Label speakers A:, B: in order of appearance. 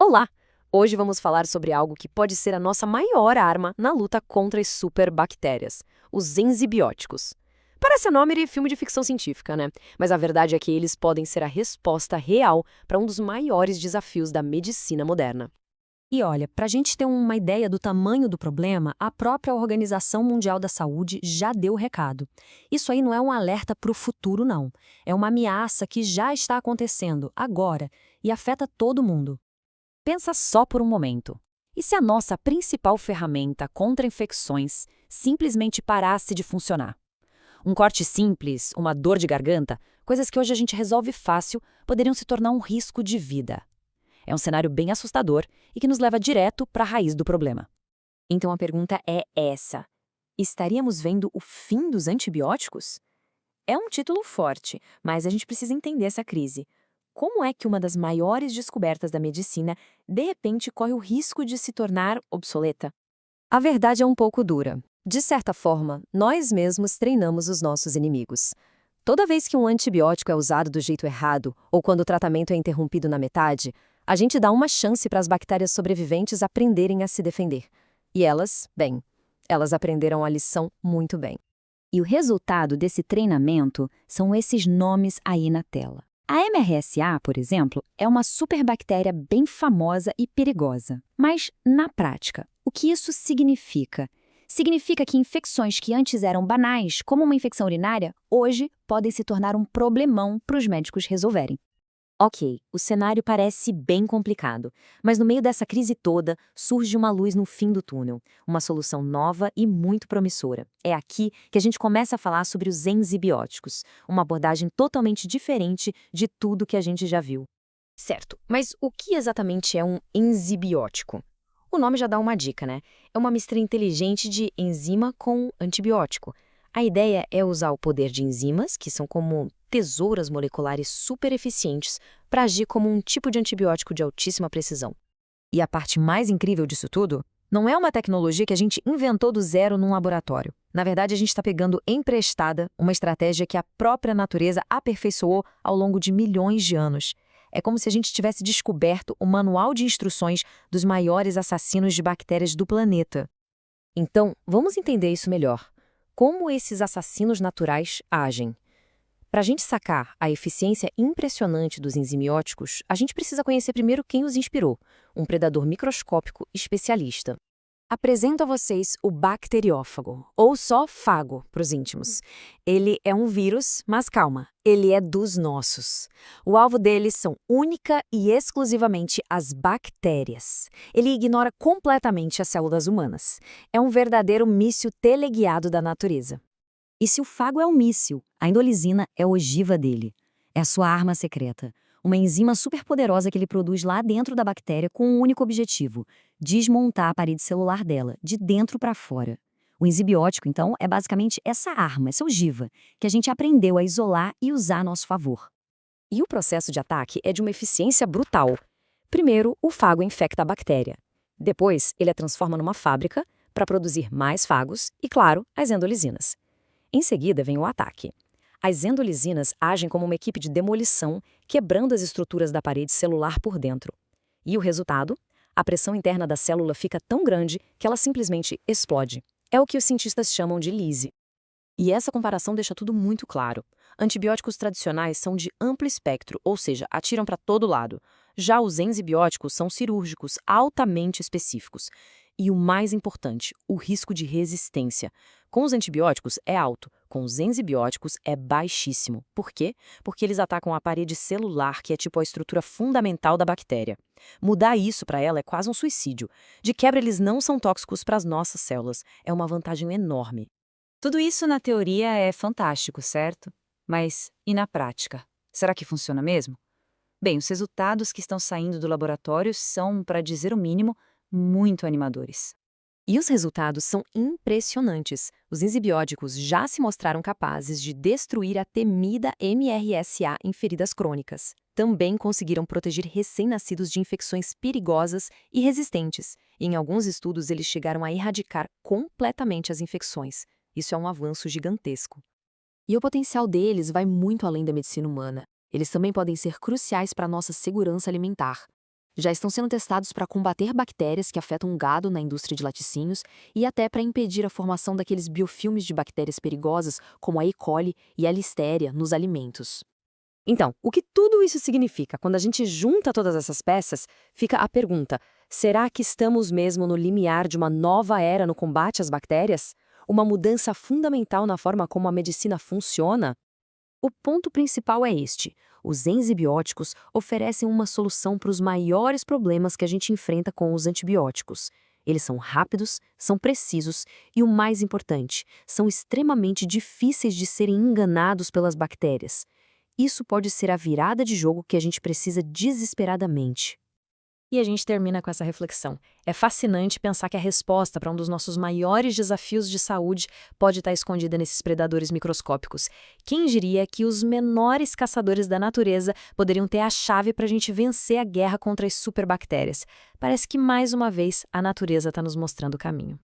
A: Olá! Hoje vamos falar sobre algo que pode ser a nossa maior arma na luta contra as superbactérias, os enzibióticos. Parece nome de filme de ficção científica, né? Mas a verdade é que eles podem ser a resposta real para um dos maiores desafios da medicina moderna.
B: E olha, para a gente ter uma ideia do tamanho do problema, a própria Organização Mundial da Saúde já deu o recado. Isso aí não é um alerta para o futuro, não. É uma ameaça que já está acontecendo, agora, e afeta todo mundo.
C: Pensa só por um momento. E se a nossa principal ferramenta contra infecções simplesmente parasse de funcionar? Um corte simples, uma dor de garganta, coisas que hoje a gente resolve fácil, poderiam se tornar um risco de vida. É um cenário bem assustador e que nos leva direto para a raiz do problema.
B: Então a pergunta é essa: estaríamos vendo o fim dos antibióticos? É um título forte, mas a gente precisa entender essa crise. Como é que uma das maiores descobertas da medicina, de repente, corre o risco de se tornar obsoleta?
A: A verdade é um pouco dura. De certa forma, nós mesmos treinamos os nossos inimigos. Toda vez que um antibiótico é usado do jeito errado, ou quando o tratamento é interrompido na metade, a gente dá uma chance para as bactérias sobreviventes aprenderem a se defender. E elas, bem, elas aprenderam a lição muito bem.
C: E o resultado desse treinamento são esses nomes aí na tela. A MRSA, por exemplo, é uma superbactéria bem famosa e perigosa. Mas, na prática, o que isso significa? Significa que infecções que antes eram banais, como uma infecção urinária, hoje podem se tornar um problemão para os médicos resolverem.
B: Ok, o cenário parece bem complicado, mas no meio dessa crise toda surge uma luz no fim do túnel, uma solução nova e muito promissora. É aqui que a gente começa a falar sobre os enzibióticos, uma abordagem totalmente diferente de tudo que a gente já viu.
A: Certo, mas o que exatamente é um enzibiótico? O nome já dá uma dica, né? É uma mistura inteligente de enzima com antibiótico. A ideia é usar o poder de enzimas, que são como tesouras moleculares super eficientes, para agir como um tipo de antibiótico de altíssima precisão.
B: E a parte mais incrível disso tudo não é uma tecnologia que a gente inventou do zero num laboratório. Na verdade, a gente está pegando emprestada uma estratégia que a própria natureza aperfeiçoou ao longo de milhões de anos. É como se a gente tivesse descoberto o manual de instruções dos maiores assassinos de bactérias do planeta.
A: Então, vamos entender isso melhor. Como esses assassinos naturais agem? Para a gente sacar a eficiência impressionante dos enzimióticos, a gente precisa conhecer primeiro quem os inspirou, um predador microscópico especialista. Apresento a vocês o bacteriófago, ou só fago para os íntimos. Ele é um vírus, mas calma, ele é dos nossos. O alvo deles são única e exclusivamente as bactérias. Ele ignora completamente as células humanas. É um verdadeiro míssil teleguiado da natureza.
C: E se o fago é um míssil, a endolisina é a ogiva dele. É a sua arma secreta. Uma enzima superpoderosa que ele produz lá dentro da bactéria com um único objetivo: desmontar a parede celular dela, de dentro para fora. O enzibiótico, então, é basicamente essa arma, essa ogiva, que a gente aprendeu a isolar e usar a nosso favor.
A: E o processo de ataque é de uma eficiência brutal. Primeiro, o fago infecta a bactéria. Depois, ele a transforma numa fábrica para produzir mais fagos e, claro, as endolisinas. Em seguida, vem o ataque. As endolisinas agem como uma equipe de demolição, quebrando as estruturas da parede celular por dentro. E o resultado? A pressão interna da célula fica tão grande que ela simplesmente explode. É o que os cientistas chamam de lise. E essa comparação deixa tudo muito claro. Antibióticos tradicionais são de amplo espectro, ou seja, atiram para todo lado. Já os enzibióticos são cirúrgicos, altamente específicos. E o mais importante, o risco de resistência. Com os antibióticos é alto, com os enzibióticos é baixíssimo. Por quê? Porque eles atacam a parede celular, que é tipo a estrutura fundamental da bactéria. Mudar isso para ela é quase um suicídio. De quebra, eles não são tóxicos para as nossas células. É uma vantagem enorme.
C: Tudo isso na teoria é fantástico, certo? Mas e na prática? Será que funciona mesmo? Bem, os resultados que estão saindo do laboratório são, para dizer o mínimo, muito animadores.
A: E os resultados são impressionantes. Os enzibióticos já se mostraram capazes de destruir a temida MRSA em feridas crônicas. Também conseguiram proteger recém-nascidos de infecções perigosas e resistentes. E em alguns estudos, eles chegaram a erradicar completamente as infecções. Isso é um avanço gigantesco. E o potencial deles vai muito além da medicina humana. Eles também podem ser cruciais para a nossa segurança alimentar.
D: Já estão sendo testados para combater bactérias que afetam o gado na indústria de laticínios e até para impedir a formação daqueles biofilmes de bactérias perigosas, como a E. coli e a Listeria, nos alimentos.
A: Então, o que tudo isso significa? Quando a gente junta todas essas peças, fica a pergunta: será que estamos mesmo no limiar de uma nova era no combate às bactérias? Uma mudança fundamental na forma como a medicina funciona? O ponto principal é este: os enzibióticos oferecem uma solução para os maiores problemas que a gente enfrenta com os antibióticos. Eles são rápidos, são precisos e, o mais importante, são extremamente difíceis de serem enganados pelas bactérias. Isso pode ser a virada de jogo que a gente precisa desesperadamente.
B: E a gente termina com essa reflexão. É fascinante pensar que a resposta para um dos nossos maiores desafios de saúde pode estar escondida nesses predadores microscópicos. Quem diria que os menores caçadores da natureza poderiam ter a chave para a gente vencer a guerra contra as superbactérias? Parece que, mais uma vez, a natureza está nos mostrando o caminho.